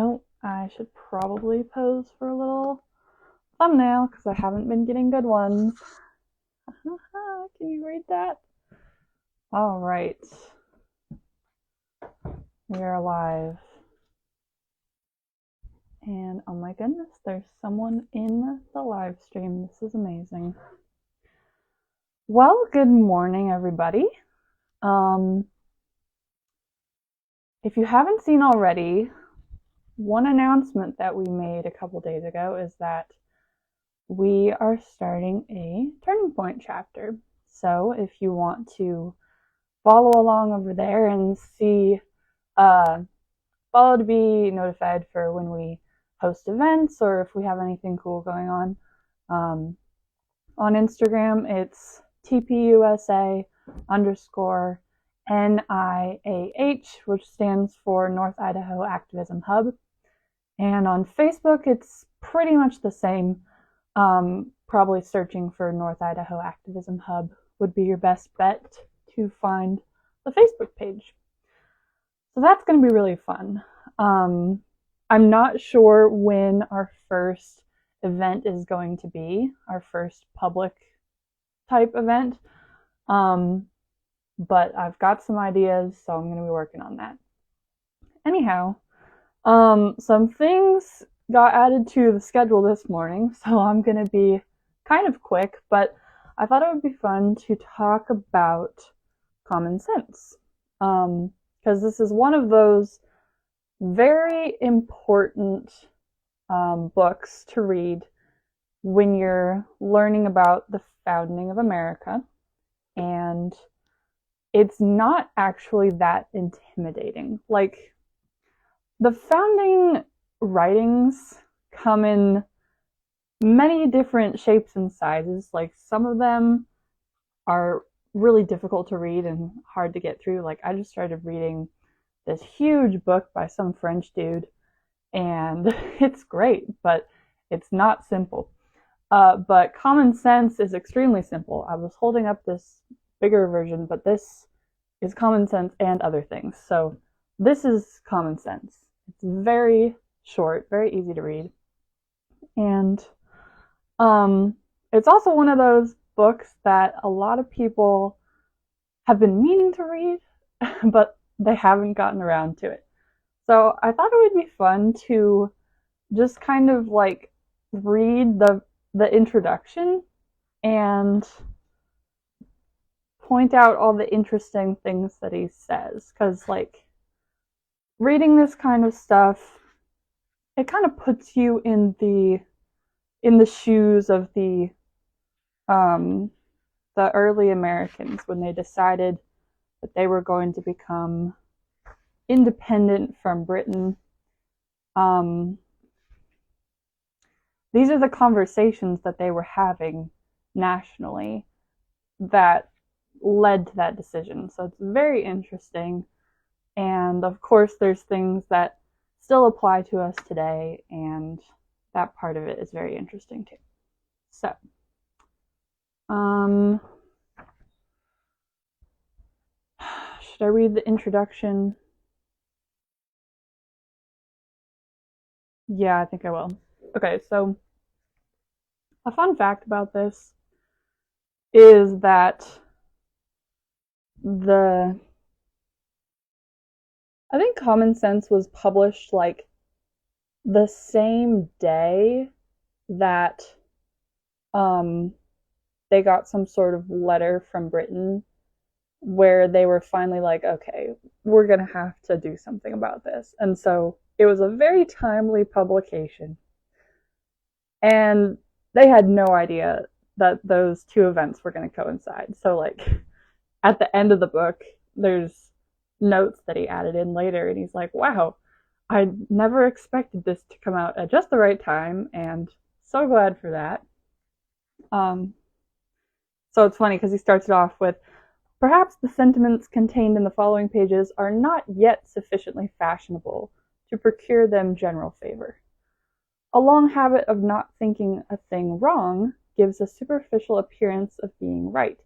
Oh, I should probably pose for a little thumbnail because I haven't been getting good ones. Can you read that? All right. We are live. And oh my goodness, there's someone in the live stream. This is amazing. Well, good morning, everybody. If you haven't seen already, one announcement that we made a couple days ago is that we are starting a Turning Point chapter. So if you want to follow along over there and see, follow to be notified for when we host events or if we have anything cool going on. On Instagram, it's TPUSA_NIAH, which stands for North Idaho Activism Hub. And on Facebook, it's pretty much the same. Probably searching for North Idaho Activism Hub would be your best bet to find the Facebook page. So that's going to be really fun. I'm not sure when our first event is going to be, our first public type event, but I've got some ideas, so I'm going to be working on that. Anyhow, some things got added to the schedule this morning, so I'm going to be kind of quick, but I thought it would be fun to talk about common sense, because this is one of those very important books to read when you're learning about the founding of America, and it's not actually that intimidating. Like, the founding writings come in many different shapes and sizes. Like, some of them are really difficult to read and hard to get through. Like, I just started reading this huge book by some French dude, and it's great, but it's not simple. But Common Sense is extremely simple. I was holding up this bigger version, but this is Common Sense and other things. So this is Common Sense. It's very short, very easy to read. And it's also one of those books that a lot of people have been meaning to read, but they haven't gotten around to it. So I thought it would be fun to just kind of like read the introduction and point out all the interesting things that he says, because like reading this kind of stuff, it kind of puts you in the shoes of the early Americans when they decided that they were going to become independent from Britain. These are the conversations that they were having nationally that led to that decision. So it's very interesting. And of course, there's things that still apply to us today, and that part of it is very interesting too. So, should I read the introduction? Yeah, I think I will. Okay, so a fun fact about this is that I think Common Sense was published like the same day that they got some sort of letter from Britain where they were finally like, okay, we're going to have to do something about this. And so it was a very timely publication. And they had no idea that those two events were going to coincide. So like at the end of the book, there's notes that he added in later, and he's like, wow, I never expected this to come out at just the right time, and so glad for that. So it's funny because he starts it off with, perhaps the sentiments contained in the following pages are not yet sufficiently fashionable to procure them general favor. A long habit of not thinking a thing wrong gives a superficial appearance of being right,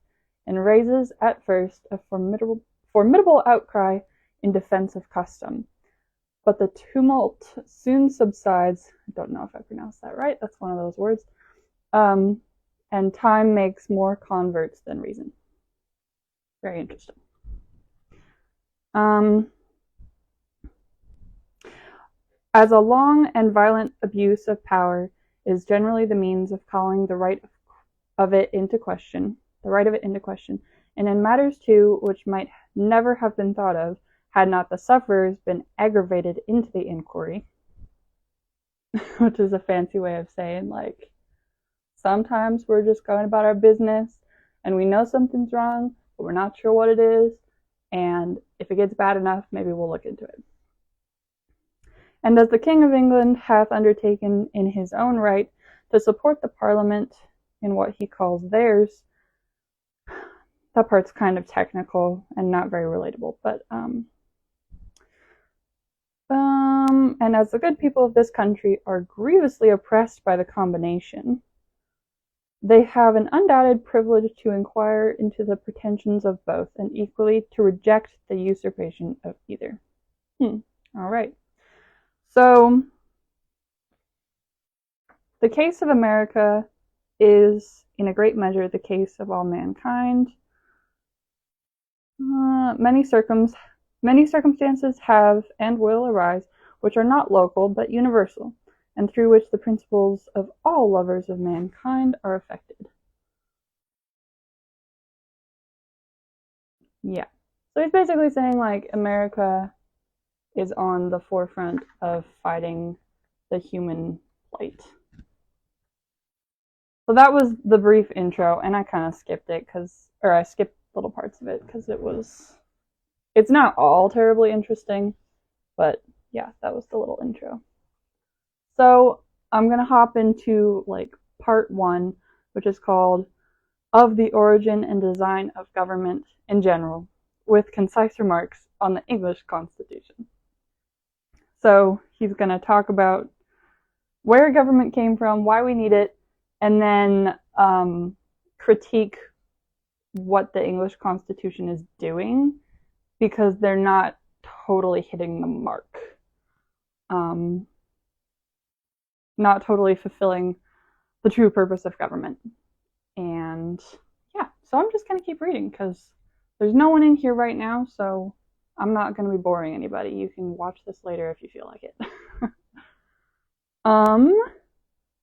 and raises at first a formidable outcry in defense of custom. but the tumult soon subsides. I don't know if I pronounced that right. That's one of those words. And time makes more converts than reason. Very interesting. As a long and violent abuse of power is generally the means of calling the right of it into question, and in matters too which might never have been thought of had not the sufferers been aggravated into the inquiry, which is a fancy way of saying, like, sometimes we're just going about our business and we know something's wrong, but we're not sure what it is, and if it gets bad enough, maybe we'll look into it. And as the King of England hath undertaken in his own right to support the Parliament in what he calls theirs, that part's kind of technical and not very relatable, but and as the good people of this country are grievously oppressed by the combination, they have an undoubted privilege to inquire into the pretensions of both, and equally to reject the usurpation of either. All right. So, the case of America is, in a great measure, the case of all mankind. Many circumstances have and will arise which are not local but universal, and through which the principles of all lovers of mankind are affected. Yeah. So he's basically saying, like, America is on the forefront of fighting the human plight. So that was the brief intro, and I kind of skipped it I skipped little parts of it because it's not all terribly interesting, but yeah, that was the little intro. So I'm going to hop into like part 1, which is called Of the Origin and Design of Government in General, with concise remarks on the English Constitution. So he's going to talk about where government came from, why we need it, and then critique what the English Constitution is doing, because they're not totally hitting the mark. Not totally fulfilling the true purpose of government. And yeah, so I'm just going to keep reading because there's no one in here right now, so I'm not going to be boring anybody. You can watch this later if you feel like it.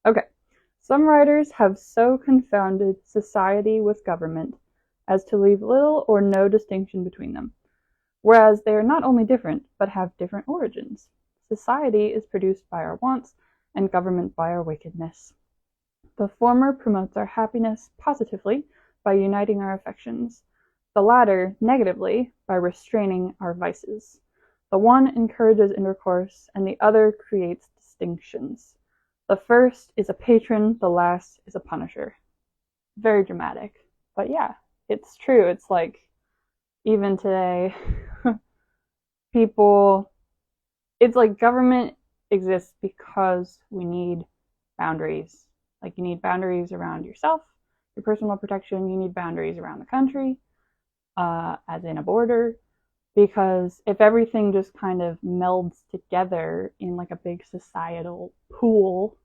Okay. Some writers have so confounded society with government as to leave little or no distinction between them, whereas they are not only different, but have different origins. Society is produced by our wants, and government by our wickedness. The former promotes our happiness positively by uniting our affections, the latter negatively by restraining our vices. The one encourages intercourse, and the other creates distinctions. The first is a patron, the last is a punisher. Very dramatic. But yeah, it's true. It's like, even today, it's like government exists because we need boundaries. Like, you need boundaries around yourself, your personal protection. You need boundaries around the country, as in a border, because if everything just kind of melds together in like a big societal pool,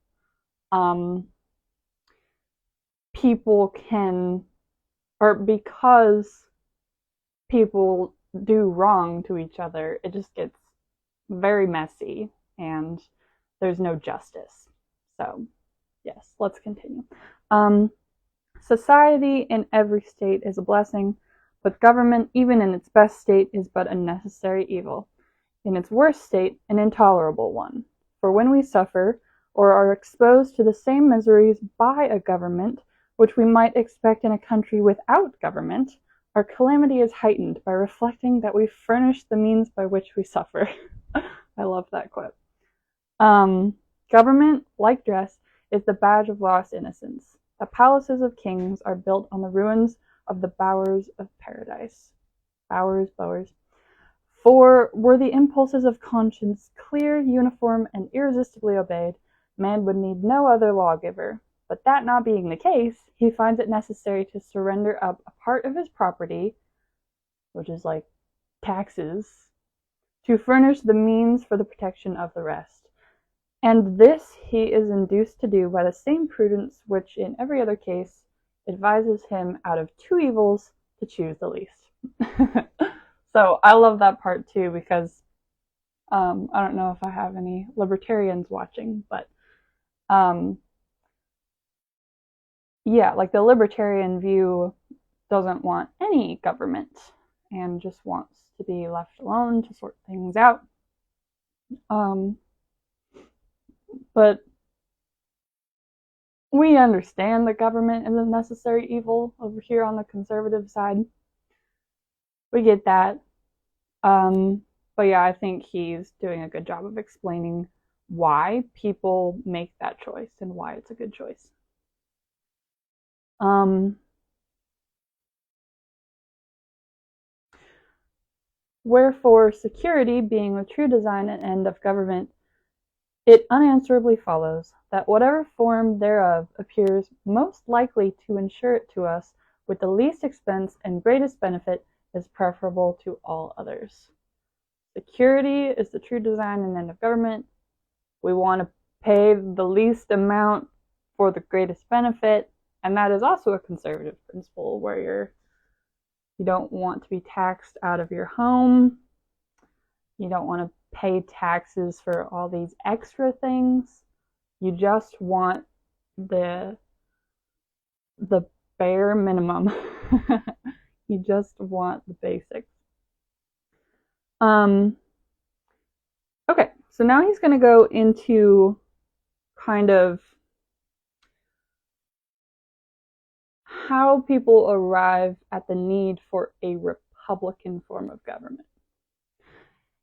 because people do wrong to each other, it just gets very messy and there's no justice. So yes, let's continue. Society in every state is a blessing, but government, even in its best state, is but a necessary evil. In its worst state, an intolerable one. For when we suffer, or are exposed to the same miseries by a government, which we might expect in a country without government, our calamity is heightened by reflecting that we furnish the means by which we suffer. I love that quote. Government, like dress, is the badge of lost innocence. The palaces of kings are built on the ruins of the bowers of paradise. Bowers. For were the impulses of conscience clear, uniform, and irresistibly obeyed, man would need no other lawgiver. But that not being the case, he finds it necessary to surrender up a part of his property, which is like taxes, to furnish the means for the protection of the rest. And this he is induced to do by the same prudence which in every other case advises him out of two evils to choose the least. So I love that part too, because I don't know if I have any libertarians watching, but yeah, like the libertarian view doesn't want any government and just wants to be left alone to sort things out. But we understand that government is a necessary evil over here on the conservative side. We get that. But yeah, I think he's doing a good job of explaining why people make that choice and why it's a good choice. Wherefore, security being the true design and end of government, it unanswerably follows that whatever form thereof appears most likely to ensure it to us with the least expense and greatest benefit is preferable to all others. Security is the true design and end of government. We want to pay the least amount for the greatest benefit, and that is also a conservative principle where you don't want to be taxed out of your home. You don't want to pay taxes for all these extra things. You just want the bare minimum. You just want the basics. Okay, so now he's going to go into kind of how people arrive at the need for a republican form of government.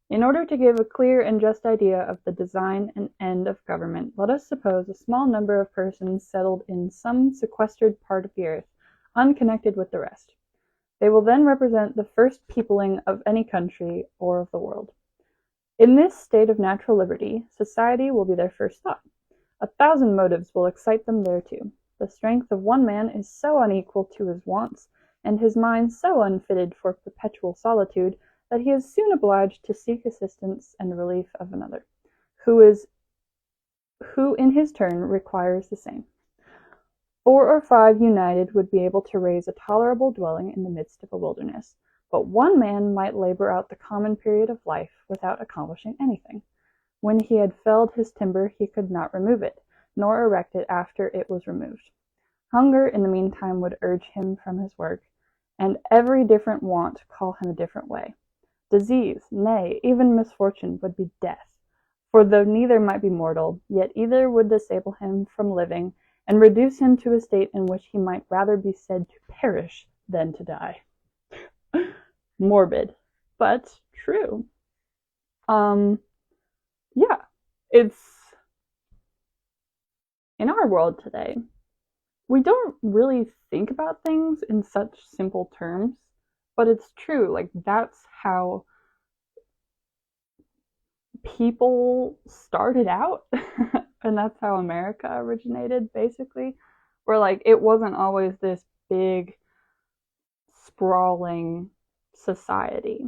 In order to give a clear and just idea of the design and end of government, let us suppose a small number of persons settled in some sequestered part of the earth, unconnected with the rest. They will then represent the first peopling of any country or of the world. In this state of natural liberty, society will be their first thought. 1,000 motives will excite them thereto. The strength of one man is so unequal to his wants, and his mind so unfitted for perpetual solitude, that he is soon obliged to seek assistance and relief of another, who in his turn requires the same. 4 or 5 united would be able to raise a tolerable dwelling in the midst of a wilderness, but one man might labor out the common period of life without accomplishing anything. When he had felled his timber, he could not remove it, nor erect it after it was removed. Hunger in the meantime would urge him from his work, and every different want call him a different way. Disease, nay, even misfortune, would be death, for though neither might be mortal, yet either would disable him from living, and reduce him to a state in which he might rather be said to perish than to die. Morbid, but true. Yeah, it's in our world today, we don't really think about things in such simple terms, but it's true. Like, that's how people started out, and that's how America originated, basically. Where, like, it wasn't always this big, sprawling society.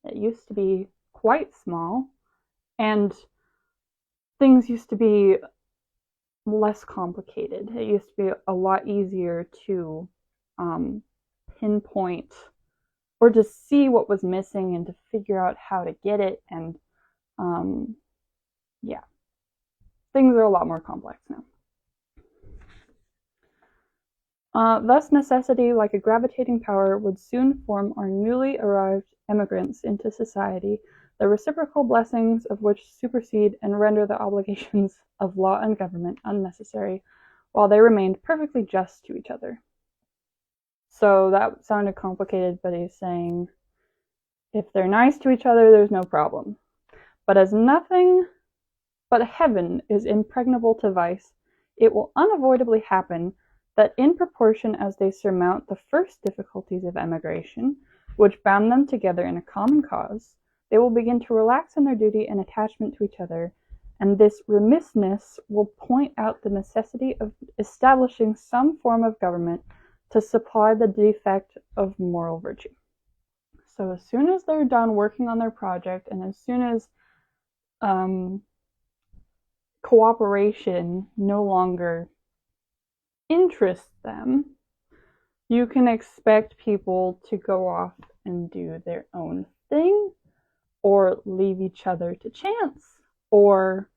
It used to be quite small, and things used to be less complicated. It used to be a lot easier to pinpoint or to see what was missing and to figure out how to get it. And yeah, things are a lot more complex now. Thus necessity, like a gravitating power, would soon form our newly arrived emigrants into society, the reciprocal blessings of which supersede and render the obligations of law and government unnecessary, while they remained perfectly just to each other. So that sounded complicated, but he's saying if they're nice to each other, there's no problem. But as nothing but heaven is impregnable to vice, it will unavoidably happen that in proportion as they surmount the first difficulties of emigration, which bound them together in a common cause, they will begin to relax in their duty and attachment to each other, and this remissness will point out the necessity of establishing some form of government to supply the defect of moral virtue. So as soon as they're done working on their project, and as soon as cooperation no longer interests them, you can expect people to go off and do their own thing, or leave each other to chance, or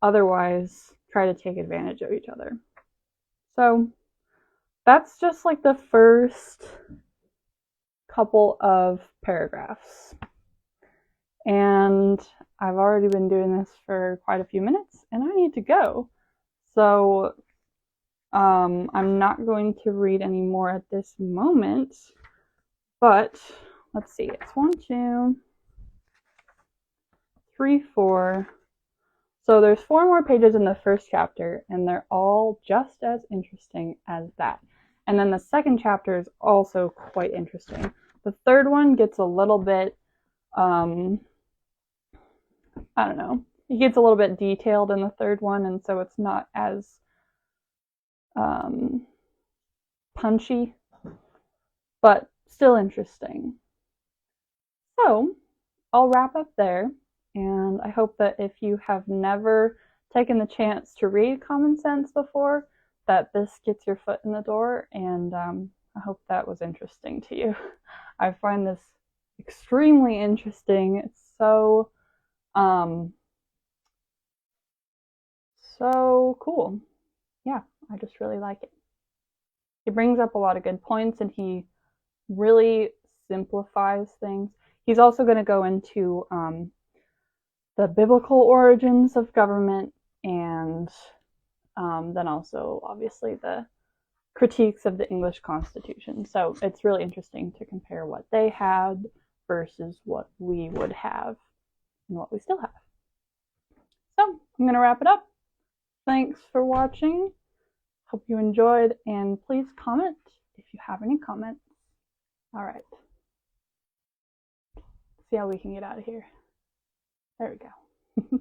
otherwise try to take advantage of each other. So that's just like the first couple of paragraphs. And I've already been doing this for quite a few minutes, and I need to go. So I'm not going to read any more at this moment, but let's see, it's 1, 2, 3, 4. So there's 4 more pages in the first chapter, and they're all just as interesting as that. And then the second chapter is also quite interesting. The third one gets a little bit, I don't know, it gets a little bit detailed in the third one, and so it's not as punchy, but still interesting. So I'll wrap up there, and I hope that if you have never taken the chance to read Common Sense before, that this gets your foot in the door, and I hope that was interesting to you. I find this extremely interesting. It's so cool. Yeah, I just really like it. He brings up a lot of good points, and he really simplifies things. He's also going to go into the biblical origins of government, and then also, obviously, the critiques of the English Constitution. So it's really interesting to compare what they had versus what we would have and what we still have. So I'm going to wrap it up. Thanks for watching. Hope you enjoyed, and please comment if you have any comments. All right. See how we can get out of here. There we go.